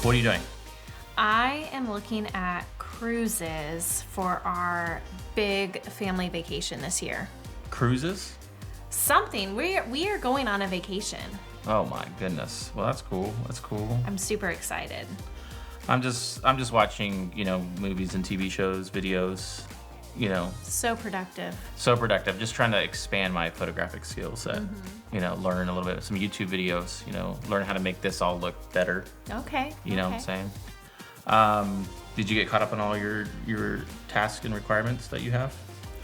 What are you doing? I am looking at cruises for our big family vacation this year. Cruises? Something. We are going on a vacation. Oh my goodness. Well, that's cool. That's cool. I'm super excited. I'm just watching, movies and TV shows, videos, So productive. so productive. Just trying to expand my photographic skill set. Learn a little bit, some YouTube videos, learn how to make this all look better. Okay. You know what I'm saying? Did you get caught up on all your tasks and requirements that you have?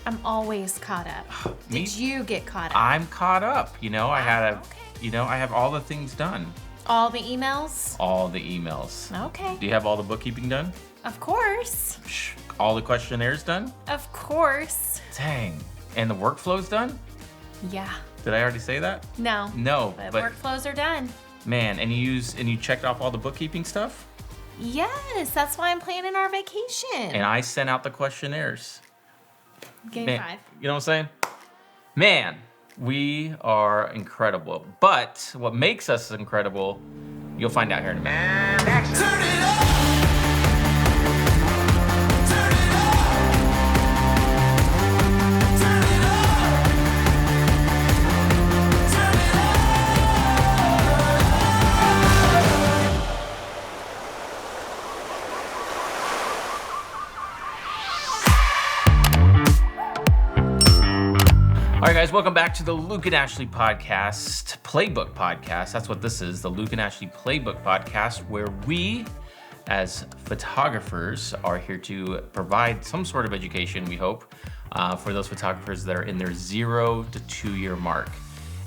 I'm always caught up. Did you get caught up? I'm caught up. I had okay. I have all the things done. All the emails? All the emails. Okay. Do you have all the bookkeeping done? Of course. All the questionnaires done? Of course. Dang. And the workflow's done? Yeah. Did I already say that? No. No, But but workflows are done. man, and you checked off all the bookkeeping stuff? Yes, that's why I'm planning our vacation. And I sent out the questionnaires. Game Man, 5. you know what I'm saying? Man, we are incredible. But what makes us incredible, you'll find out here in a minute. Turn it up! Turn it up! Turn it up! Turn it All right, guys, welcome back to the Luke and Ashley podcast, Playbook podcast. That's what this is, the Luke and Ashley Playbook podcast, where we, as photographers, are here to provide some sort of education, we hope, for those photographers that are in their 0 to 2 year mark.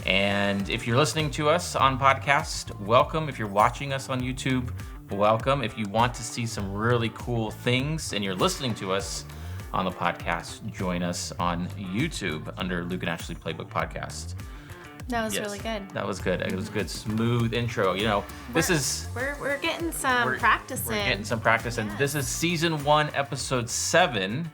And if you're listening to us on podcast, welcome. If you're watching us on YouTube, welcome. If you want to see some really cool things and you're listening to us on the podcast, join us on YouTube under Luke and Ashley Playbook Podcast. That was Yes, really good. That was good. It was a good, smooth intro. We're getting some practice We're in. getting some practice, and this is season 1, episode 7.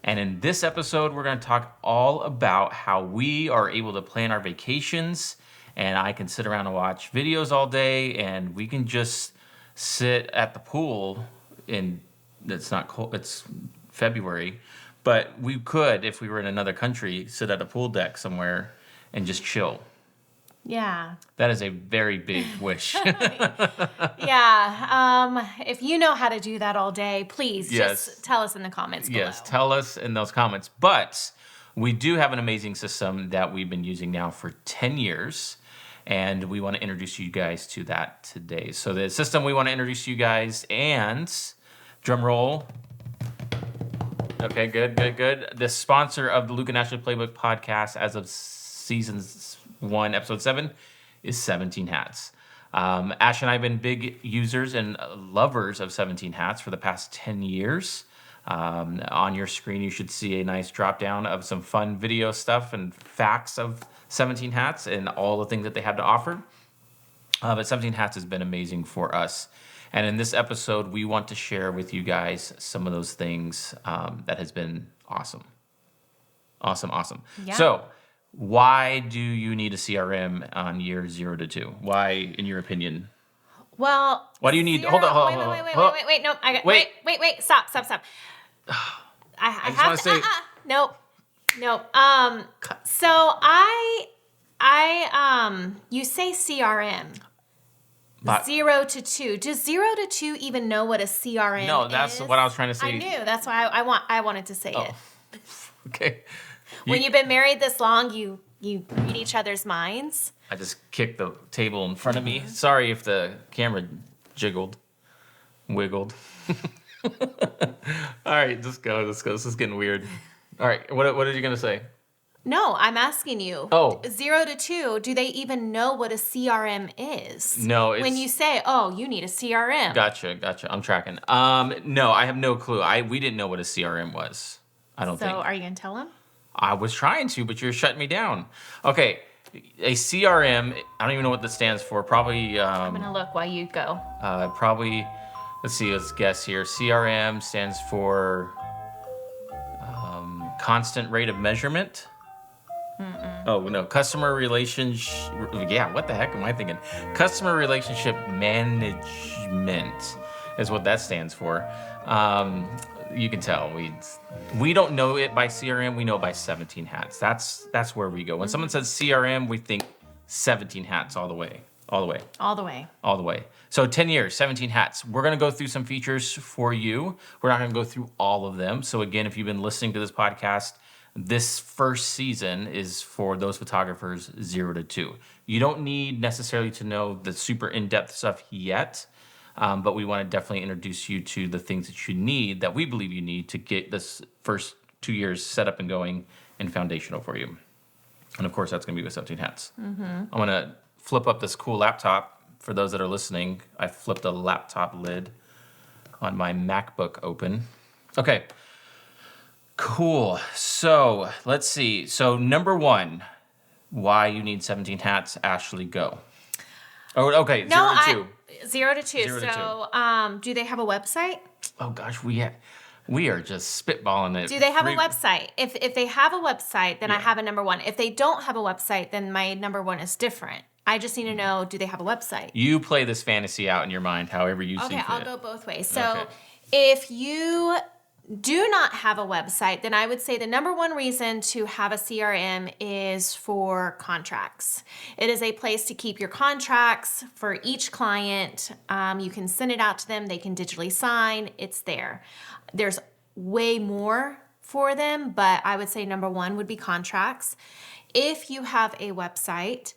And in this episode, we're going to talk all about how we are able to plan our vacations. And I can sit around and watch videos all day, and we can just sit at the pool. It's not cold. It's February, but we could, if we were in another country, sit at a pool deck somewhere and just chill. Yeah. That is a very big wish. Yeah. If you know how to do that all day, please just tell us in the comments below. Yes, tell us in those comments. But we do have an amazing system that we've been using now for 10 years, and we want to introduce you guys to that today. So the system we want to introduce you guys, and drum roll. Okay, good. The sponsor of the Luke and Ashley Playbook podcast as of season 1, episode 7, is 17 Hats. Ash and I have been big users and lovers of 17 Hats for the past 10 years. On your screen, you should see a nice drop down of some fun video stuff and facts of 17 Hats and all the things that they have to offer. But 17 Hats has been amazing for us. And in this episode, we want to share with you guys some of those things that has been awesome. Awesome. Yeah. So, why do you need a CRM on year 0 to 2? Why, in your opinion? Well, Why do you need? Hold on. Wait. No, wait. Stop. I have just to. wanna say- Nope. So you say CRM. But- 0 to 2. Does 0 to 2 even know what a CRM is? No, that's what I was trying to say. I knew. That's why I wanted to say it. Okay. When you've been married this long, you read each other's minds. I just kicked the table in front of me. Sorry if the camera wiggled. All right, just go. Let's go. This is getting weird. All right, what are you gonna say? No, I'm asking you. Oh. 0 to 2, do they even know what a CRM is? No, When you say, oh, you need a CRM. Gotcha. I'm tracking. No, I have no clue. We didn't know what a CRM was. I don't think. So are you going to tell them? I was trying to, but you're shutting me down. Okay, a CRM, I don't even know what that stands for. Probably, I'm going to look while you go. let's guess here. CRM stands for constant rate of measurement. Oh, no. Customer relationship. Yeah, what the heck am I thinking? Customer relationship management is what that stands for. You can tell we don't know it by CRM. We know it by 17 hats. That's where we go. When someone says CRM, we think 17 hats all the way. All the way. All the way. All the way. So 10 years, 17 hats. We're going to go through some features for you. We're not going to go through all of them. So again, if you've been listening to this podcast, this first season is for those photographers 0 to 2. You don't need necessarily to know the super in-depth stuff yet, but we want to definitely introduce you to the things that you need, that we believe you need to get this first 2 years set up and going and foundational for you. And of course, that's going to be with 17 hats. I'm going to flip up this cool laptop. For those that are listening, I flipped a laptop lid on my MacBook open. Okay. Cool. So let's see. So number one, why you need 17 hats, Ashley, go. Oh, okay. No, 0 to 2. 0 to 2. 0 to So, do they have a website? Oh gosh, we are just spitballing it. Do they have a website? If they have a website, then I have a number one. If they don't have a website, then my number one is different. I just need to know, do they have a website? You play this fantasy out in your mind, however you see fit. Okay, I'll go both ways. So Okay. if you do not have a website, then I would say the number one reason to have a CRM is for contracts. It is a place to keep your contracts for each client. You can send it out to them. They can digitally sign. It's there. There's way more for them, but I would say number one would be contracts. If you have a website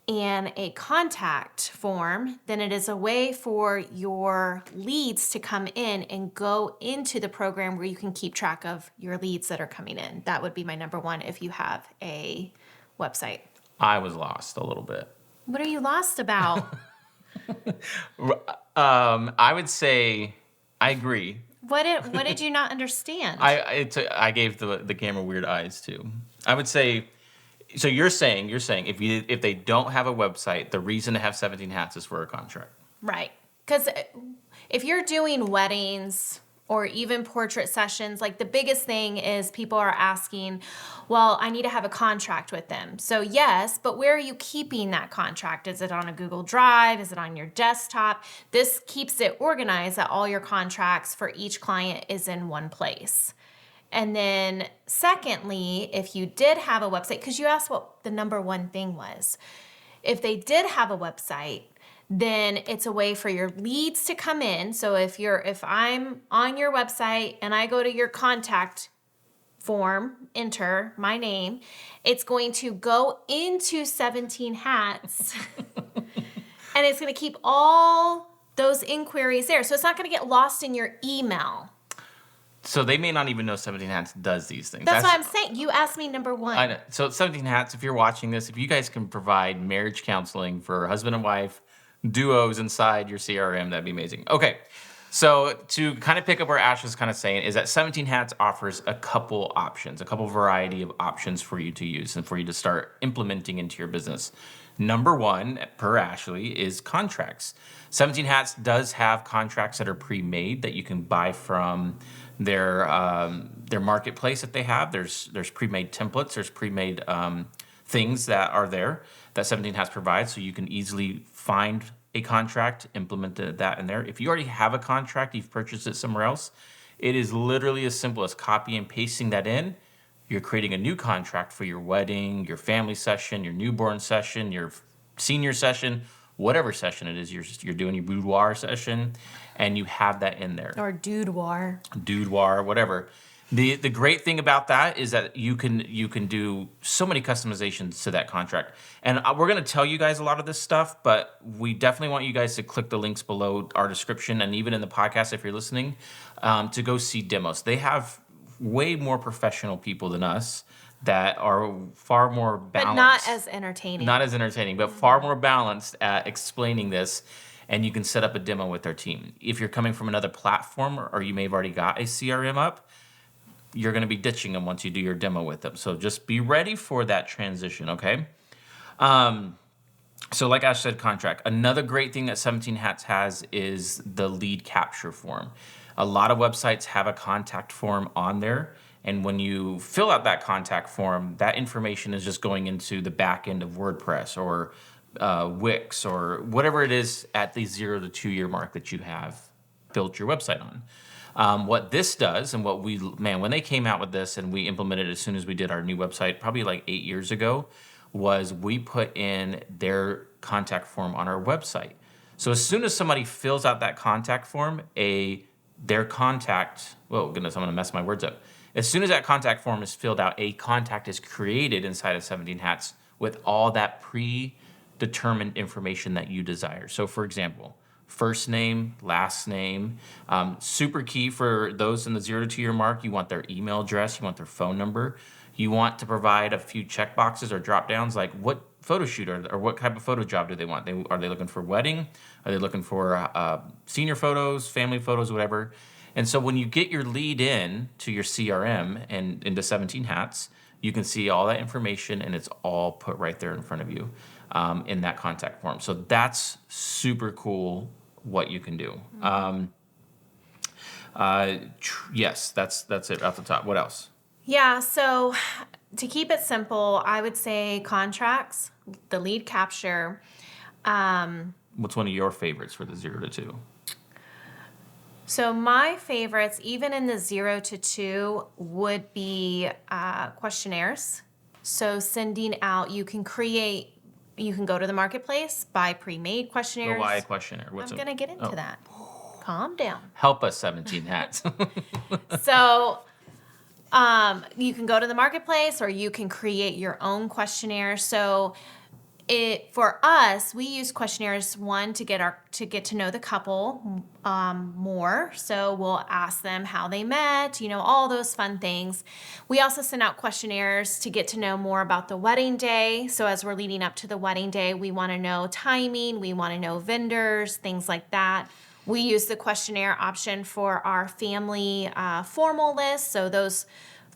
and a contact form, then it is a way for your leads to come in and go into the program where you can keep track of your leads that are coming in. That would be my number one if you have a website. I was lost a little bit. What are you lost about? I would say I agree. What did you not understand? I gave the camera weird eyes too. I would say. So you're saying if they don't have a website, the reason to have 17 hats is for a contract. Right. Because if you're doing weddings or even portrait sessions, like the biggest thing is people are asking, well, I need to have a contract with them. So yes, but where are you keeping that contract? Is it on a Google Drive? Is it on your desktop? This keeps it organized that all your contracts for each client is in one place. And then secondly, if you did have a website, because you asked what the number one thing was, if they did have a website, then it's a way for your leads to come in. So if I'm on your website and I go to your contact form, enter my name, it's going to go into 17 hats and it's going to keep all those inquiries there. So it's not going to get lost in your email. So they may not even know 17 Hats does these things. That's what I'm saying. You asked me number one. I know. So 17 Hats, if you're watching this, if you guys can provide marriage counseling for husband and wife, duos inside your CRM, that'd be amazing. Okay. So to kind of pick up where Ash is kind of saying is that 17 Hats offers a couple options, a couple variety of options for you to use and for you to start implementing into your business. Number one, per Ashley, is contracts. 17 Hats does have contracts that are pre-made that you can buy from their marketplace that they have. There's pre-made templates. There's pre-made things that are there that 17 Hats provides, so you can easily find a contract, implement that in there. If you already have a contract, you've purchased it somewhere else, it is literally as simple as copy and pasting that in. You're creating a new contract for your wedding, your family session, your newborn session, your senior session, whatever session it is you're doing, your boudoir session, and you have that in there. Or Boudoir, whatever. The great thing about that is that you can do so many customizations to that contract. And we're going to tell you guys a lot of this stuff, but we definitely want you guys to click the links below our description and even in the podcast if you're listening to go see demos. They have way more professional people than us that are far more balanced. But not as entertaining. Not as entertaining, but far more balanced at explaining this. And you can set up a demo with their team. If you're coming from another platform or you may have already got a CRM up, you're going to be ditching them once you do your demo with them. So just be ready for that transition, okay? So like Ash said, contract. Another great thing that 17 Hats has is the lead capture form. A lot of websites have a contact form on there, And when you fill out that contact form, that information is just going into the back end of WordPress or Wix or whatever it is at the 0 to 2 year mark that you have built your website on. What this does, and what when they came out with this and we implemented it as soon as we did our new website, probably like 8 years ago, was we put in their contact form on our website. So as soon as somebody fills out that contact form, their contact, oh goodness, I'm gonna mess my words up. As soon as that contact form is filled out, a contact is created inside of 17 Hats with all that predetermined information that you desire. So for example, first name, last name, super key for those in the 0 to 2 year mark. You want their email address, you want their phone number. You want to provide a few check boxes or drop downs, like what photo shoot or what type of photo job do they want? Are they looking for wedding? Are they looking for senior photos, family photos, whatever? And so when you get your lead in to your CRM and into 17 Hats, you can see all that information and it's all put right there in front of you in that contact form. So that's super cool what you can do. Yes, that's it off the top. What else? Yeah, so to keep it simple, I would say contracts, the lead capture. What's one of your favorites for the 0 to 2? So my favorites, even in the 0 to 2, would be questionnaires. So sending out, you can go to the marketplace, buy pre-made questionnaires. Go buy a questionnaire. I'm going to get into that. Calm down. Help us, 17 Hats. So you can go to the marketplace or you can create your own questionnaire. So for us, we use questionnaires, one, to get to know the couple more. So we'll ask them how they met, all those fun things. We also send out questionnaires to get to know more about the wedding day. So as we're leading up to the wedding day, we want to know timing, we want to know vendors, things like that. We use the questionnaire option for our family formal list. So those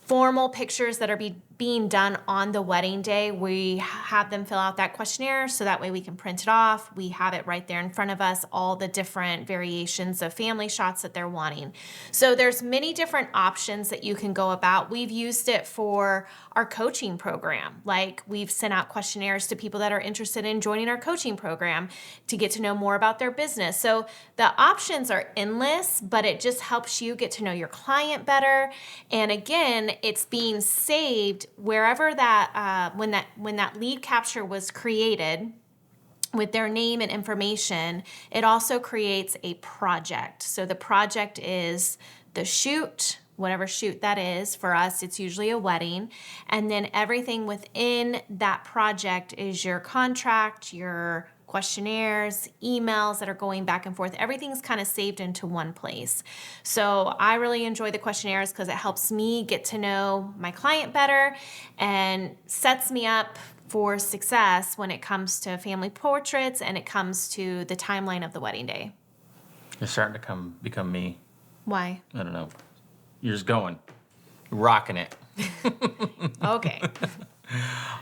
formal pictures that are being done on the wedding day, we have them fill out that questionnaire so that way we can print it off. We have it right there in front of us, all the different variations of family shots that they're wanting. So there's many different options that you can go about. We've used it for our coaching program. Like we've sent out questionnaires to people that are interested in joining our coaching program to get to know more about their business. So the options are endless, but it just helps you get to know your client better. And again, it's being saved wherever that when that lead capture was created with their name and information, it also creates a project. So the project is the shoot, whatever shoot that is. For us, it's usually a wedding. And then everything within that project is your contract, your questionnaires, emails that are going back and forth. Everything's kind of saved into one place. So I really enjoy the questionnaires because it helps me get to know my client better and sets me up for success when it comes to family portraits and it comes to the timeline of the wedding day. You're starting to become me. Why? I don't know. You're just going. Rocking it. Okay.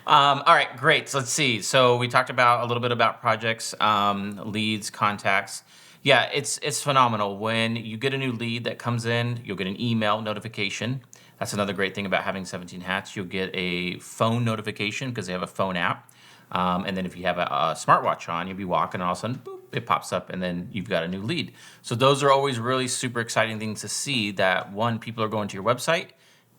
All right, great. So let's see. So we talked about a little bit about projects, leads, contacts. Yeah, it's phenomenal. When you get a new lead that comes in, you'll get an email notification. That's another great thing about having 17 Hats. You'll get a phone notification because they have a phone app. And then if you have a smartwatch on, you'll be walking and all of a sudden, boop, it pops up and then you've got a new lead. So those are always really super exciting things to see that, one, people are going to your website.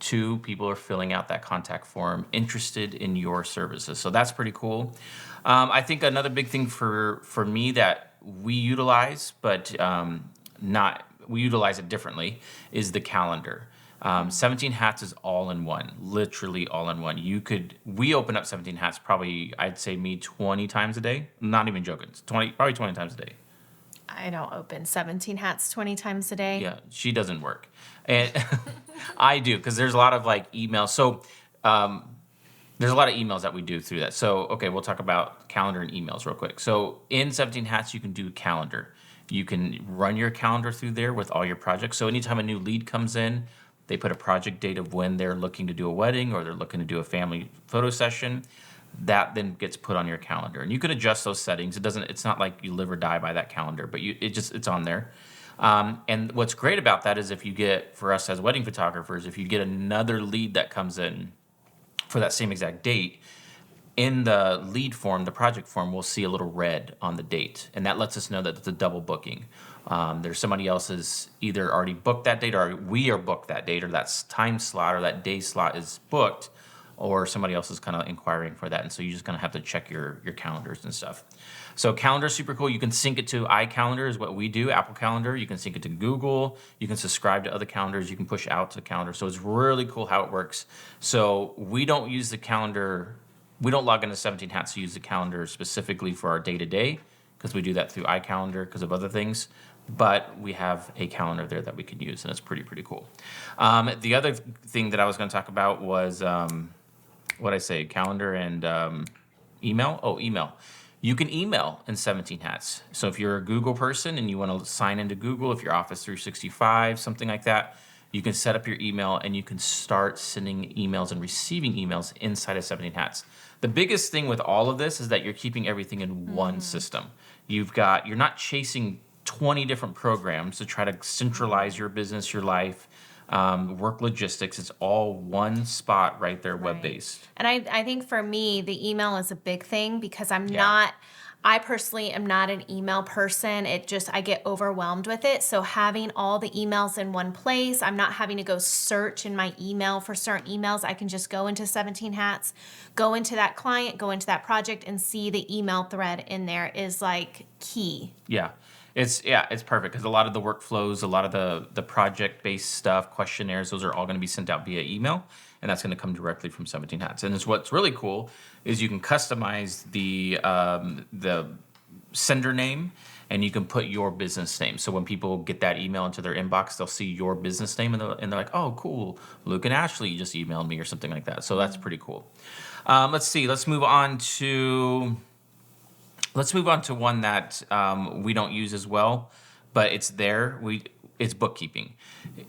2, people are filling out that contact form interested in your services. So that's pretty cool. I think another big thing for me that we utilize, but we utilize it differently, is the calendar. 17 Hats is all in one, literally all in one. We open up 17 Hats probably, I'd say 20 times a day. Not even joking. It's probably 20 times a day. I don't open 17 Hats 20 times a day. Yeah, she doesn't work. And I do, because there's a lot of emails. So there's a lot of emails that we do through that. So, okay, we'll talk about calendar and emails real quick. So in 17 Hats, you can do calendar. You can run your calendar through there with all your projects. So anytime a new lead comes in, they put a project date of when they're looking to do a wedding or they're looking to do a family photo session. That then gets put on your calendar, and you can adjust those settings. It's not like you live or die by that calendar, but it's on there. And what's great about that is if you get, for us as wedding photographers, if you get another lead that comes in for that same exact date, in the lead form, the project form, we'll see a little red on the date, and that lets us know that it's a double booking. There's somebody else's either already booked that date, or we are booked that date, or that time slot or that day slot is booked, or somebody else is kind of inquiring for that, and so you just kind of have to check your calendars and stuff. So calendar is super cool. You can sync it to iCalendar is what we do, Apple Calendar. You can sync it to Google. You can subscribe to other calendars. You can push out to calendar. So it's really cool how it works. So we don't use the calendar. We don't log into 17 Hats to use the calendar specifically for our day-to-day because we do that through iCalendar because of other things. But we have a calendar there that we can use, and it's pretty cool. The other thing that I was going to talk about was, what I say, calendar and email? Oh, email. You can email in 17 Hats. So if you're a Google person and you want to sign into Google, if you're Office 365, something like that, you can set up your email and you can start sending emails and receiving emails inside of 17 Hats. The biggest thing with all of this is that you're keeping everything in one system. You're not chasing 20 different programs to try to centralize your business, your life, work logistics. It's all one spot right there, web-based. And I think for me, the email is a big thing because Yeah. I personally am not an email person. I get overwhelmed with it. So having all the emails in one place, I'm not having to go search in my email for certain emails. I can just go into 17 Hats, go into that client, go into that project, and see the email thread in there is like key. Yeah. It's perfect because a lot of the workflows, a lot of the project-based stuff, questionnaires, those are all going to be sent out via email, and that's going to come directly from 17 Hats. And what's really cool is you can customize the sender name, and you can put your business name. So when people get that email into their inbox, they'll see your business name, and they're like, "Oh, cool, Luke and Ashley just emailed me," or something like that. So that's pretty cool. Let's see. Let's move on to one that we don't use as well, but it's there. It's bookkeeping.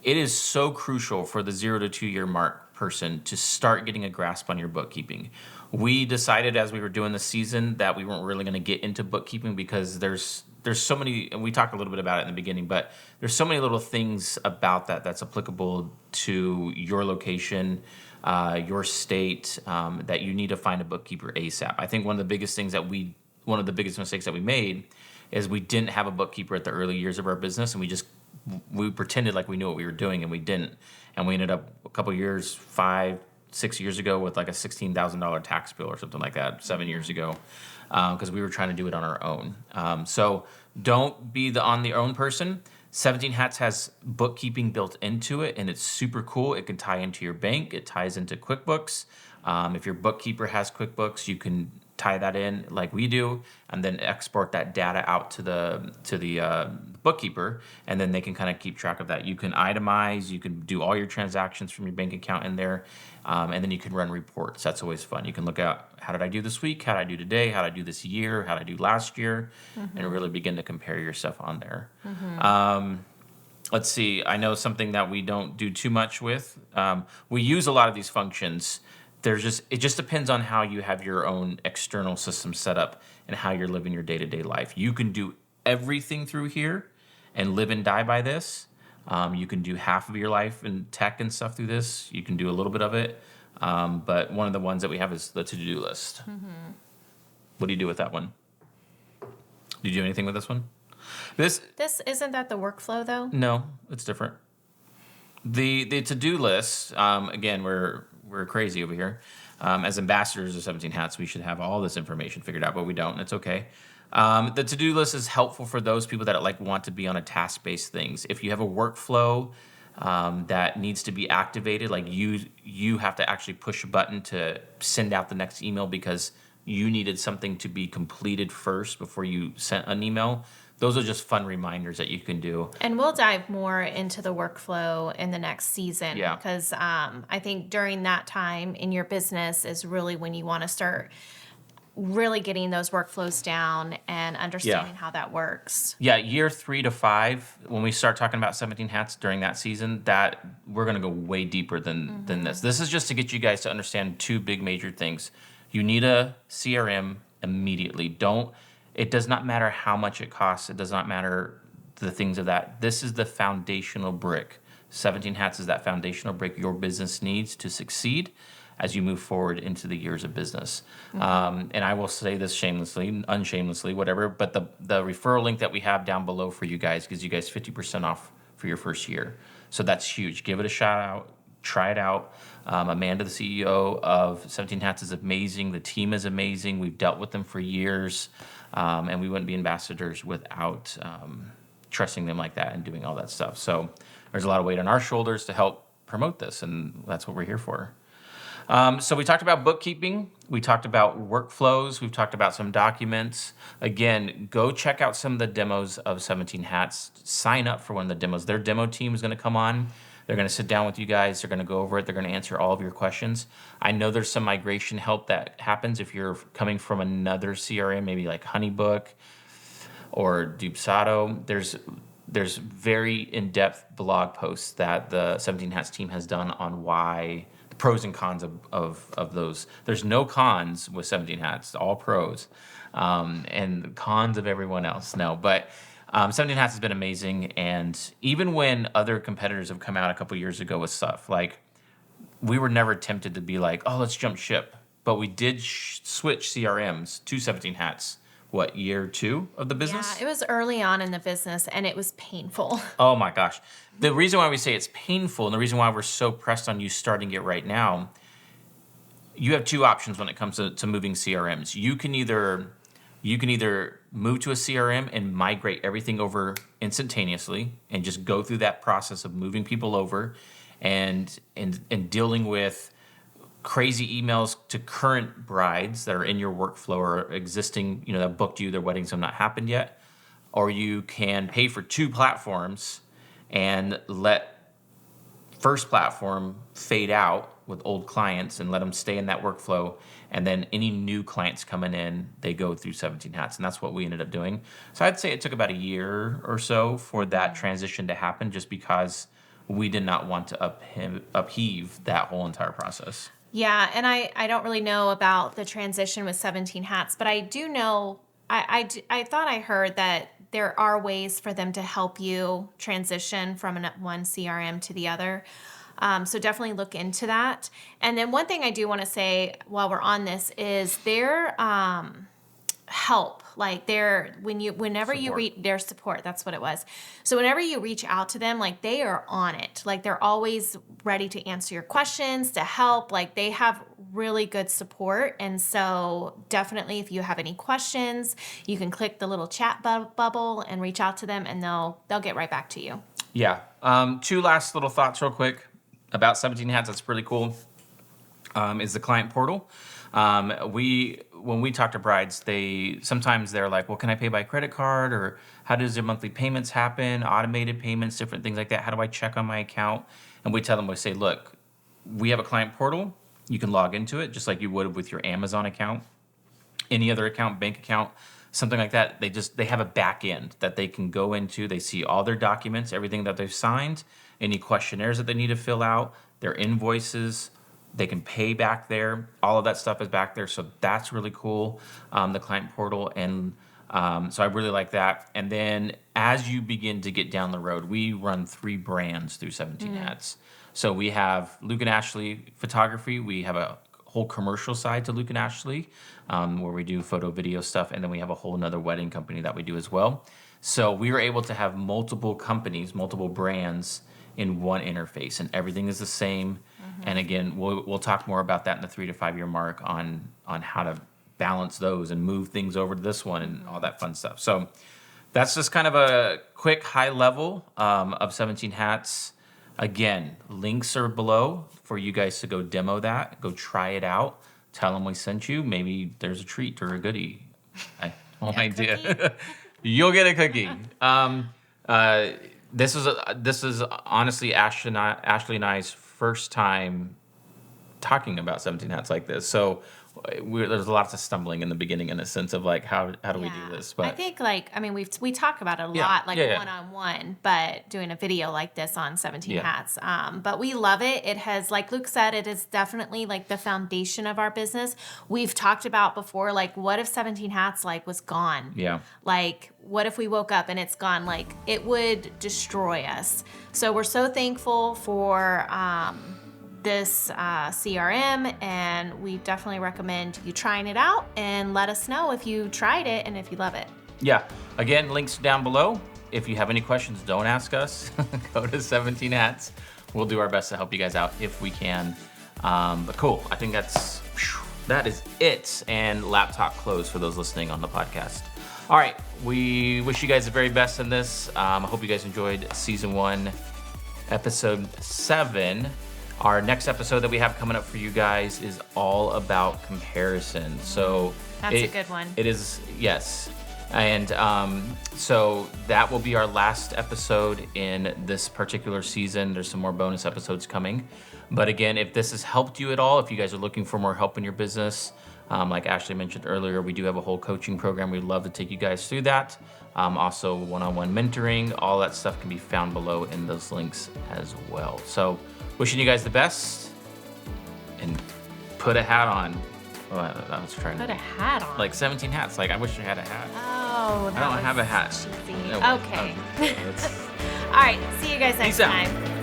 It is so crucial for the 0 to 2 year mark person to start getting a grasp on your bookkeeping. We decided as we were doing the season that we weren't really going to get into bookkeeping because there's so many, and we talked a little bit about it in the beginning, but there's so many little things about that's applicable to your location, your state, that you need to find a bookkeeper ASAP. I think one of the biggest mistakes that we made is we didn't have a bookkeeper at the early years of our business, and we pretended like we knew what we were doing, and we didn't. And we ended up a couple years, 5-6 years ago, with like a $16,000 tax bill or something like that, 7 years ago, because we were trying to do it on our own. So don't be the on the own person. 17 Hats has bookkeeping built into it, and it's super cool. It can tie into your bank. It ties into QuickBooks. If your bookkeeper has QuickBooks, you can tie that in like we do, and then export that data out to the bookkeeper, and then they can kind of keep track of that. You can itemize, you can do all your transactions from your bank account in there, and then you can run reports. That's always fun. You can look at how did I do this week, how did I do today, how did I do this year, how did I do last year, and really begin to compare your stuff on there. Let's see. I know something that we don't do too much with. We use a lot of these functions. It just depends on how you have your own external system set up and how you're living your day-to-day life. You can do everything through here and live and die by this. You can do half of your life in tech and stuff through this. You can do a little bit of it. But one of the ones that we have is the to-do list. What do you do with that one? Do you do anything with this one? This isn't that the workflow though? No, it's different. The to-do list, again, we're crazy over here. As ambassadors of 17 Hats, we should have all this information figured out, but we don't. It's okay. The to-do list is helpful for those people that want to be on a task-based things. If you have a workflow that needs to be activated, like you have to actually push a button to send out the next email because you needed something to be completed first before you sent an email. Those are just fun reminders that you can do. And we'll dive more into the workflow in the next season. Yeah. Because I think during that time in your business is really when you want to start really getting those workflows down and understanding how that works. Yeah, year 3 to 5, when we start talking about 17 Hats during that season, that we're going to go way deeper than this. This is just to get you guys to understand 2 big major things. You need a CRM immediately. It does not matter how much it costs. It does not matter the things of that. This is the foundational brick. 17 Hats is that foundational brick your business needs to succeed as you move forward into the years of business. And I will say this shamelessly, unshamelessly, whatever, but the referral link that we have down below for you guys gives you guys 50% off for your first year. So that's huge. Give it a shout out. Try it out. Amanda, the CEO of 17 Hats, is amazing. The team is amazing. We've dealt with them for years, and we wouldn't be ambassadors without trusting them like that and doing all that stuff. So there's a lot of weight on our shoulders to help promote this, and that's what we're here for. So we talked about bookkeeping. We talked about workflows. We've talked about some documents. Again, go check out some of the demos of 17 Hats. Sign up for one of the demos. Their demo team is going to come on. They're going to sit down with you guys. They're going to go over it. They're going to answer all of your questions. I know there's some migration help that happens if you're coming from another CRM, maybe like Honeybook or Dubsado. There's very in-depth blog posts that the 17 Hats team has done on why the pros and cons of those. There's no cons with 17 Hats, all pros, and the cons of everyone else. No, but 17 Hats has been amazing, and even when other competitors have come out a couple years ago with stuff, like we were never tempted to be like, oh, let's jump ship. But we did switch CRMs to 17 Hats. What, year 2 of the business? Yeah, it was early on in the business, and it was painful. Oh my gosh. The reason why we say it's painful and the reason why we're so pressed on you starting it right now, you have 2 options when it comes to moving CRMs. You can either move to a CRM and migrate everything over instantaneously and just go through that process of moving people over and dealing with crazy emails to current brides that are in your workflow or existing, that booked you, their weddings have not happened yet. Or you can pay for 2 platforms and let first platform fade out with old clients and let them stay in that workflow. And then any new clients coming in, they go through 17 Hats. And that's what we ended up doing. So I'd say it took about a year or so for that transition to happen just because we did not want to upheave that whole entire process. Yeah, and I don't really know about the transition with 17 Hats, but I do know, I thought I heard that there are ways for them to help you transition from one CRM to the other. So definitely look into that. And then one thing I do want to say while we're on this is their help, like whenever you reach their support, that's what it was. So whenever you reach out to them, like they are on it, like they're always ready to answer your questions, to help, like they have really good support. And so definitely if you have any questions, you can click the little chat bubble and reach out to them and they'll get right back to you. Yeah. 2 last little thoughts real quick about 17 Hats. That's pretty cool. Is the client portal. When we talk to brides, sometimes they're like, well, can I pay by credit card, or how does their monthly payments happen, automated payments, different things like that. How do I check on my account? And we tell them, we say, look, we have a client portal. You can log into it just like you would with your Amazon account, any other account, bank account, something like that. They have a back end that they can go into. They see all their documents, everything that they've signed, any questionnaires that they need to fill out, their invoices. They can pay back there. All of that stuff is back there. So that's really cool, the client portal. And so I really like that. And then as you begin to get down the road, we run 3 brands through 17 Hats. So we have Luke and Ashley Photography. We have a whole commercial side to Luke and Ashley where we do photo, video stuff. And then we have a whole nother wedding company that we do as well. So we were able to have multiple companies, multiple brands in one interface, and everything is the same. And again, we'll talk more about that in the 3 to 5 year mark on how to balance those and move things over to this one and all that fun stuff. So that's just kind of a quick high level of 17 Hats. Again, links are below for you guys to go demo that, go try it out, tell them we sent you. Maybe there's a treat or a goodie. I have no idea. You'll get a cookie. This is honestly Ashley and I's first time talking about 17 Hats like this. So there's lots of stumbling in the beginning in a sense of like how do we do this? But I think we talk about it a Yeah. lot, like Yeah, yeah. one-on-one, but doing a video like this on 17 Yeah. Hats. But we love it. It has, like Luke said, it is definitely like the foundation of our business. We've talked about before, like what if 17 Hats like was gone? Yeah. Like what if we woke up and it's gone? Like it would destroy us. So we're so thankful for this CRM, and we definitely recommend you trying it out and let us know if you tried it and if you love it. Yeah. Again, links down below. If you have any questions, don't ask us. Go to 17 Hats. We'll do our best to help you guys out if we can. But cool. I think that is it. And laptop closed for those listening on the podcast. All right. We wish you guys the very best in this. I hope you guys enjoyed season 1, episode 7. Our next episode that we have coming up for you guys is all about comparison. So That's a good one. It is, yes. And so that will be our last episode in this particular season. There's some more bonus episodes coming. But again, if this has helped you at all, if you guys are looking for more help in your business, like Ashley mentioned earlier, we do have a whole coaching program. We'd love to take you guys through that. Also, one-on-one mentoring, all that stuff can be found below in those links as well. So wishing you guys the best, and put a hat on. Oh, I was trying Put to a hat on. like 17 hats. Like I wish I had a hat. Oh, I don't have a hat. cheesy. No, Okay. it's- All right. See you guys next Peace out. time.